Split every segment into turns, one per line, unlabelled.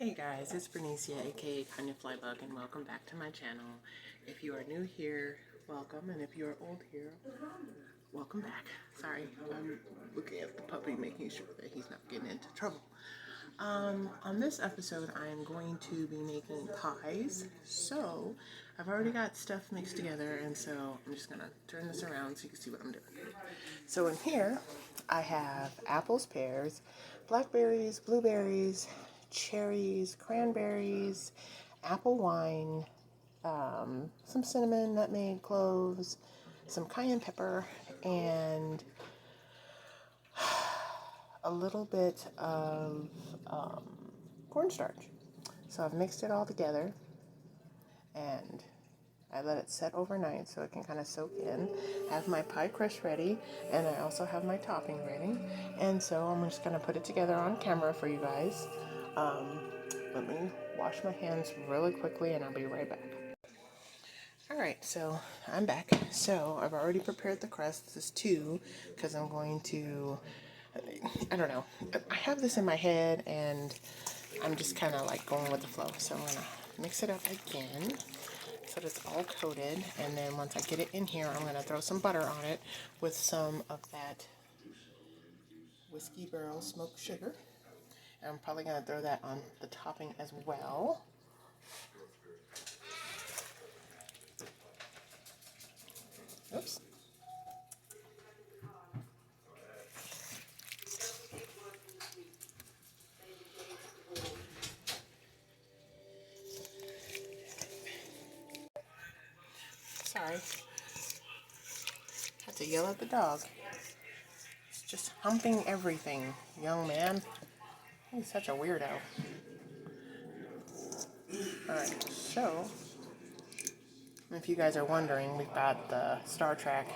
Hey guys, it's Bernicia, aka Kanya Flybug, and welcome back to my channel. If you are new here, welcome, and if you are old here, welcome back. Sorry, I'm looking at the puppy, making sure that he's not getting into trouble. On this episode, I am going to be making pies. So, I've already got stuff mixed together, and so I'm just gonna turn this around so you can see what I'm doing. So in here, I have apples, pears, blackberries, blueberries, cherries, cranberries, apple wine, some cinnamon, nutmeg, cloves, some cayenne pepper, and a little bit of cornstarch. So I've mixed it all together and I let it set overnight so it can kind of soak in. I have my pie crust ready, and I also have my topping ready. And so I'm just going to put it together on camera for you guys. Let me wash my hands really quickly and I'll be right back. Alright, so I'm back. So I've already prepared the crust. This is 2 because I'm going to, I don't know. I have this in my head and I'm just kind of like going with the flow. So I'm going to mix it up again so that it's all coated, and then once I get it in here, I'm going to throw some butter on it with some of that whiskey barrel smoked sugar. And I'm probably going to throw that on the topping as well. Oops. Sorry. Had to yell at the dog. He's just humping everything, young man. He's such a weirdo. Alright, so if you guys are wondering, we've got the Star Trek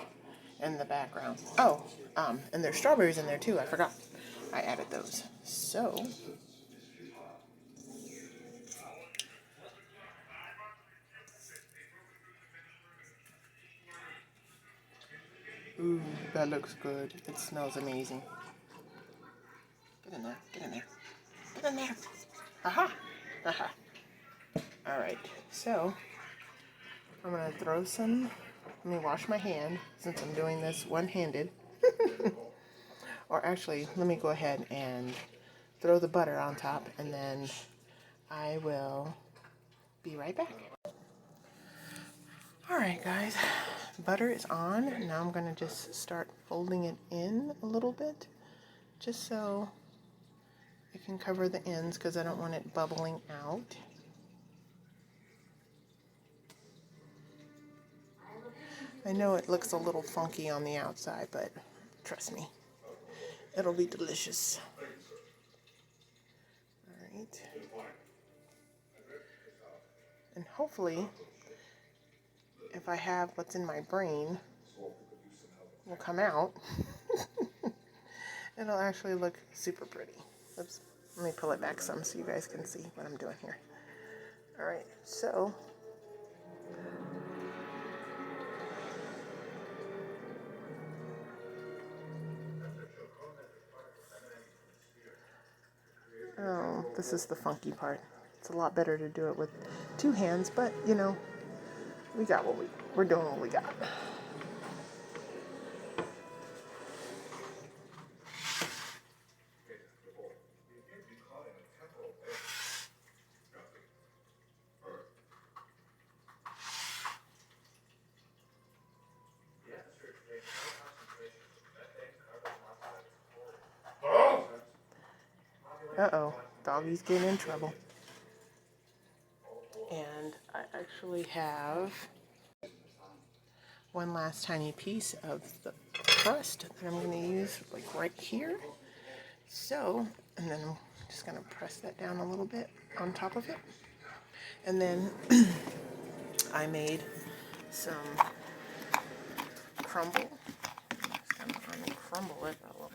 in the background. Oh, and there's strawberries in there too. I forgot. I added those. So, ooh, that looks good. It smells amazing. Get in there. Get in there. Get in there. Aha. Aha. Alright, so I'm going to throw some. Let me wash my hand since I'm doing this one-handed. Or actually, let me go ahead and throw the butter on top, and then I will be right back. Alright guys, butter is on. Now I'm going to just start folding it in a little bit, just so it can cover the ends because I don't want it bubbling out. I know it looks a little funky on the outside, but trust me, it'll be delicious. Alright. And hopefully, if I have what's in my brain will come out, it'll actually look super pretty. Oops. Let me pull it back some so you guys can see what I'm doing here. Alright, so oh, this is the funky part. It's a lot better to do it with 2 hands, but you know, we got what we're doing what we got. Uh-oh, doggy's getting in trouble. And I actually have one last tiny piece of the crust that I'm going to use like right here. So, and then I'm just going to press that down a little bit on top of it. And then I made some crumble. Just going to uncrumble it a little,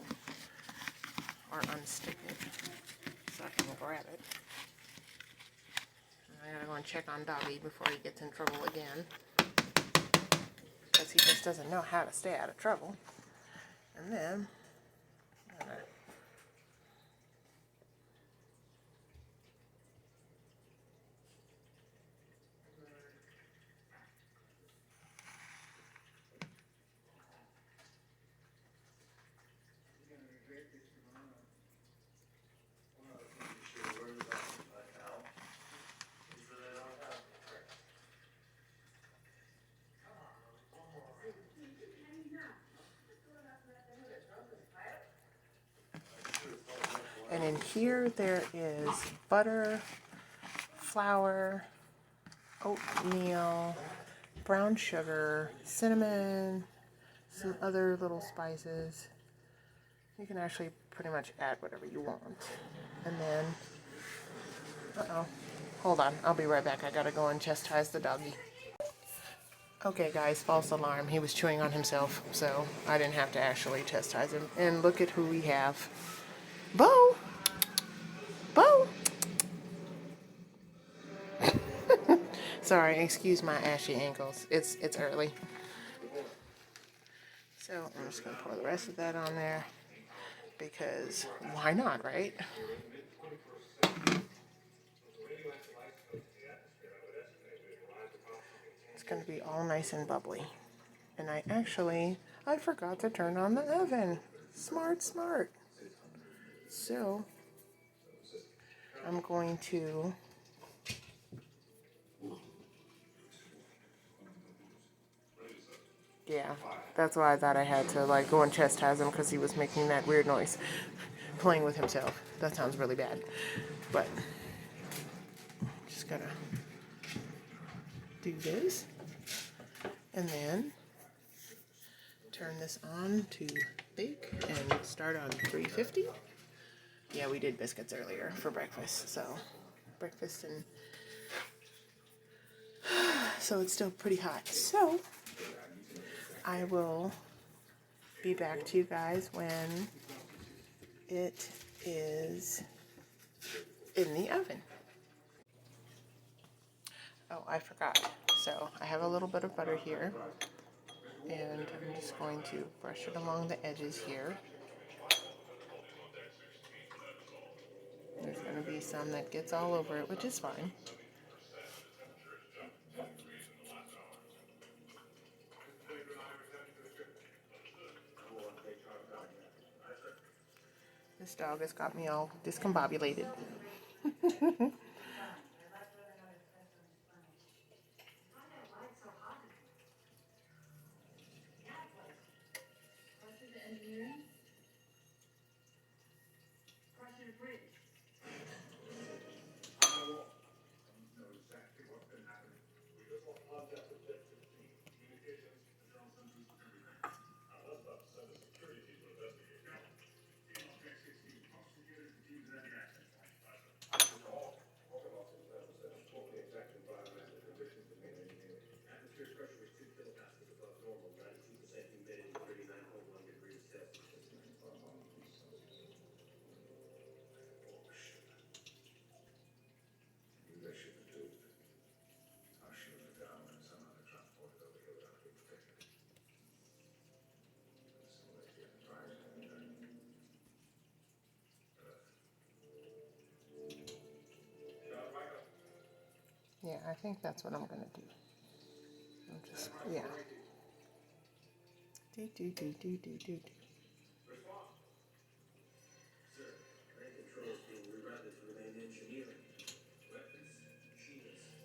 or unstick it so I can grab it. And I gotta go and check on Doggy before he gets in trouble again, because he just doesn't know how to stay out of trouble. And then I'm gonna here there is butter, flour, oatmeal, brown sugar, cinnamon, some other little spices. You can actually pretty much add whatever you want. And then, hold on, I'll be right back. I gotta go and chastise the doggy. Okay guys, false alarm. He was chewing on himself, so I didn't have to actually chastise him. And look at who we have. Beau! Beau! Sorry, excuse my ashy ankles. It's early. So I'm just gonna pour the rest of that on there because why not, right? It's gonna be all nice and bubbly. And I forgot to turn on the oven. Smart, smart. So I'm going to yeah, that's why I thought I had to like go and chastise him because he was making that weird noise, playing with himself. That sounds really bad, but just gotta do this and then turn this on to bake and start on 350. Yeah, we did biscuits earlier for breakfast, so breakfast, and so it's still pretty hot. So I will be back to you guys when it is in the oven. Oh, I forgot. So I have a little bit of butter here, and I'm just going to brush it along the edges here. There's going to be some that gets all over it, which is fine. This dog has got me all discombobulated. Yeah, I think that's what I'm going to do. Yeah. Do.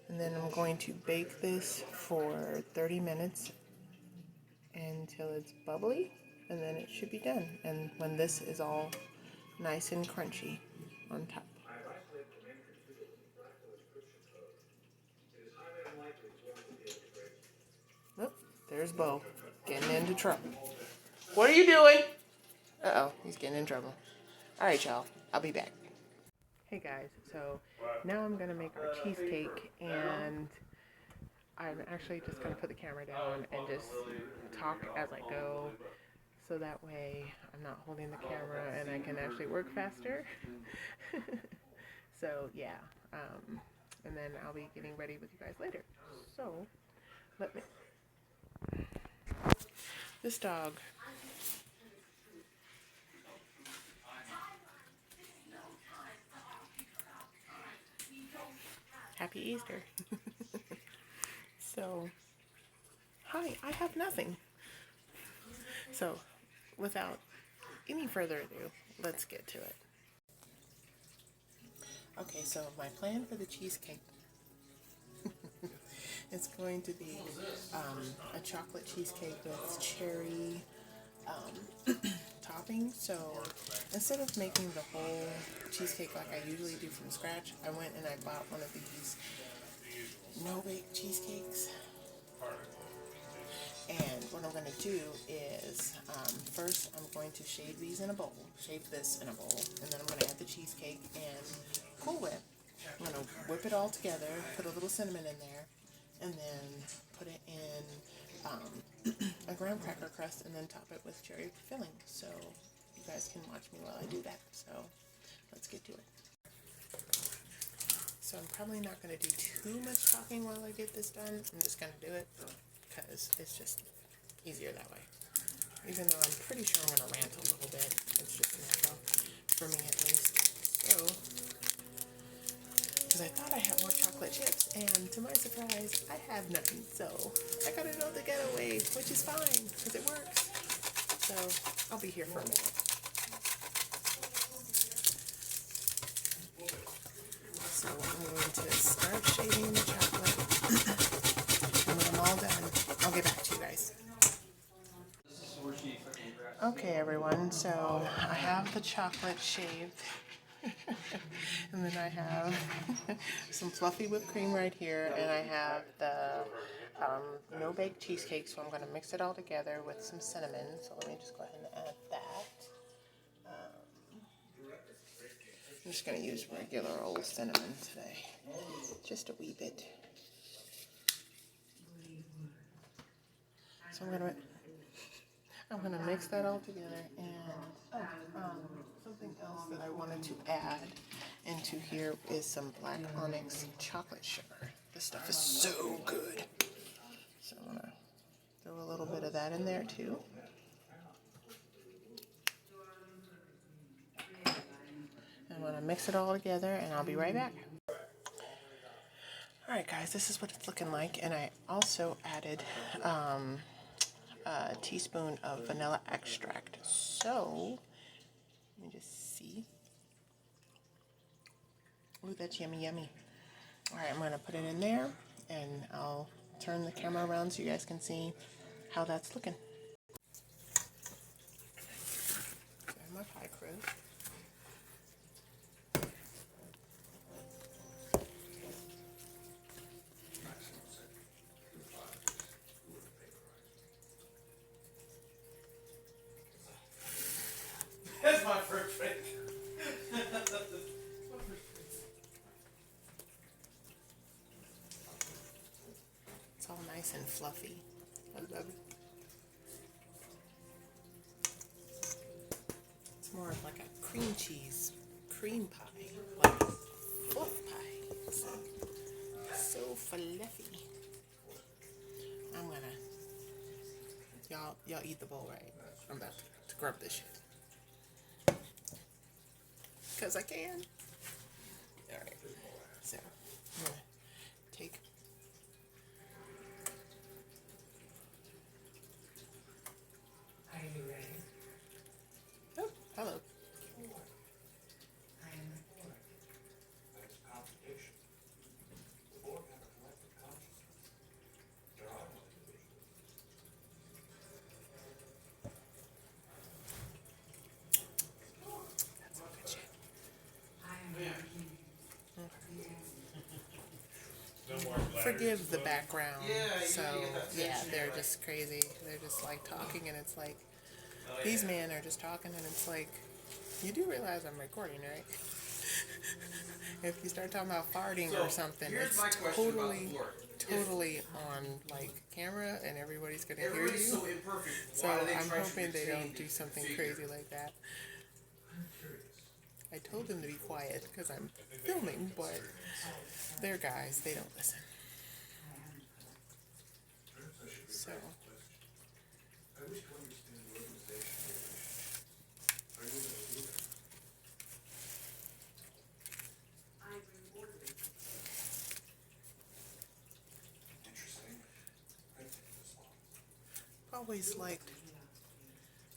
And then I'm going to bake this for 30 minutes until it's bubbly, and then it should be done. And when this is all nice and crunchy on top. Oh, there's Beau getting into trouble. What are you doing? Uh-oh, he's getting in trouble. All right, y'all. I'll be back. Hey, guys. So now I'm going to make our cheesecake, and I'm actually just going to put the camera down and just talk as I go, so that way I'm not holding the camera and I can actually work faster. So, yeah. And then I'll be getting ready with you guys later. So, this dog. Happy Easter. So, hi, I have nothing. So, without any further ado, let's get to it. Okay, so my plan for the cheesecake is going to be a chocolate cheesecake with cherry topping. So instead of making the whole cheesecake like I usually do from scratch, I went and I bought one of these no-bake cheesecakes. And what I'm going to do is, first I'm going to shave these in a bowl, shave this in a bowl, and then I'm going to add the cheesecake and Cool Whip. I'm going to whip it all together, put a little cinnamon in there, and then put it in a graham cracker crust, and then top it with cherry filling. So you guys can watch me while I do that. So let's get to it. So I'm probably not going to do too much talking while I get this done. I'm just going to do it because it's just easier that way. Even though I'm pretty sure I'm going to rant a little bit. It's just natural, for me at least. So, because I thought I had more chocolate chips, and to my surprise, I have none. So, I got another getaway, which is fine, because it works. So, I'll be here for a minute. So, I'm going to start shaving the chocolate. And when I'm all done, I'll get back to you guys. Okay, everyone, so I have the chocolate shaved. And then I have some fluffy whipped cream right here, and I have the no-bake cheesecake, so I'm going to mix it all together with some cinnamon. So let me just go ahead and add that. I'm just going to use regular old cinnamon today, just a wee bit. So I'm gonna mix that all together, and something else that I wanted to add into here is some black onyx chocolate sugar. This stuff is so good. So I'm gonna throw a little bit of that in there too. I'm gonna mix it all together, and I'll be right back. Alright guys, this is what it's looking like, and I also added a teaspoon of vanilla extract. So, let me just see. Ooh, that's yummy, yummy. Alright, I'm going to put it in there, and I'll turn the camera around so you guys can see how that's looking. There's my pie crust.
That's my first drink.
It's all nice and fluffy. I love it. It's more of like a cream cheese cream pie, like fluff pie. It's so fluffy. I'm gonna, y'all eat the bowl, right? I'm about to grub this shit. Because I can. Alright, so I'm going to take
Are you ready?
oh, hello.
I am recording. That's a complication. The board have a collective consciousness. There are no individuals.
That's some good shit.
I am ready.
Forgive the background. So yeah, they're just crazy. They're just like talking, and it's like these men are just talking, and it's like, you do realize I'm recording, right? If you start talking about farting or something, it's totally on like camera, and everybody's gonna hear you. So I'm hoping they don't do something crazy like that. I told them to be quiet because I'm filming, but they're guys, they don't listen. So,
I wish to understand the organization. Are you going to do that? I'm rewarded. Interesting. I think this long.
always liked,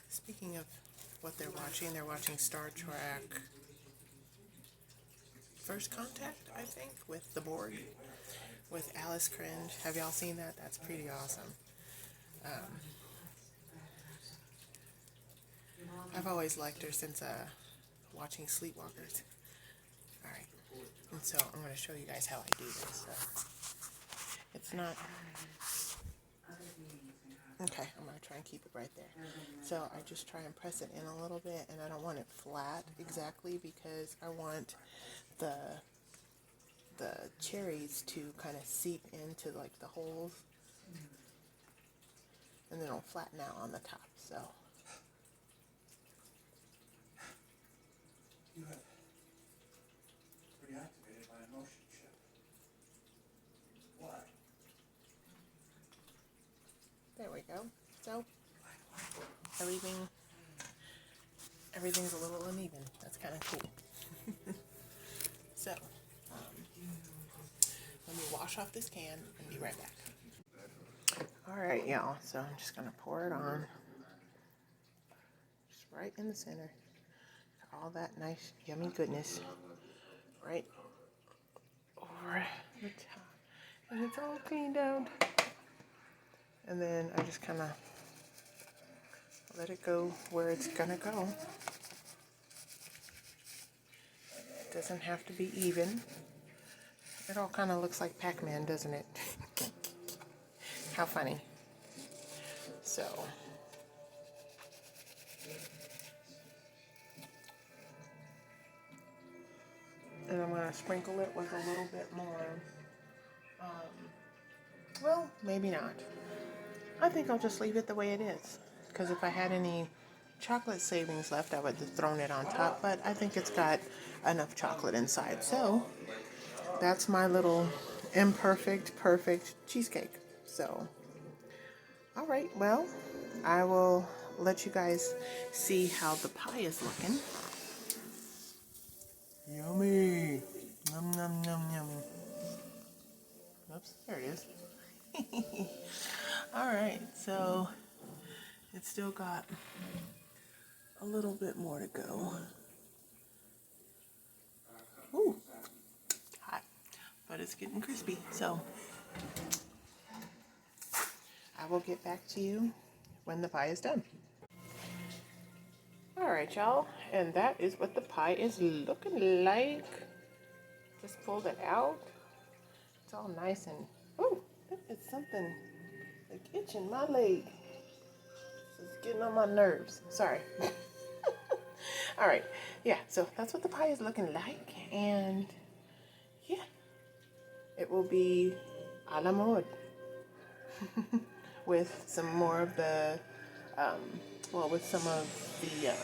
speaking of what they're watching Star Trek First Contact, I think, with the Borg, with Alice Cringe. Have y'all seen that? That's pretty awesome. I've always liked her since watching Sleepwalkers. All right, and so I'm going to show you guys how I do this. So it's not okay. I'm going to try and keep it right there. So I just try and press it in a little bit, and I don't want it flat exactly because I want the cherries to kind of seep into like the holes, and then it'll flatten out on the top. So
You have reactivated my emotion chip. Why?
there we go. So everything's a little uneven. That's kind of cool. So let me wash off this can and be right back. All right, y'all. So I'm just gonna pour it on, just right in the center. All that nice, yummy goodness right over the top, and it's all cleaned out. And then I just kind of let it go where it's gonna go. It doesn't have to be even. It all kind of looks like Pac-Man, doesn't it? How funny. So and I'm gonna sprinkle it with a little bit more. Well, maybe not. I think I'll just leave it the way it is. Because if I had any chocolate savings left, I would have thrown it on top. But I think it's got enough chocolate inside. So that's my little imperfect, perfect cheesecake. So, all right. Well, I will let you guys see how the pie is looking. Yummy. Yum, yum, yum, yum. Oops, there it is. All right, so it's still got a little bit more to go. Ooh, hot, but it's getting crispy. So I will get back to you when the pie is done. All right, y'all, and that is what the pie is looking like. Just pulled it out. It's all nice and, ooh, it's something like itching my leg. It's getting on my nerves. Sorry. All right, yeah, so that's what the pie is looking like, and yeah, it will be a la mode with some more of the, with some of the,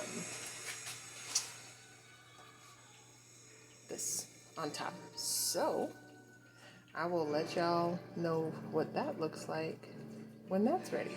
this on top. So I will let y'all know what that looks like when that's ready.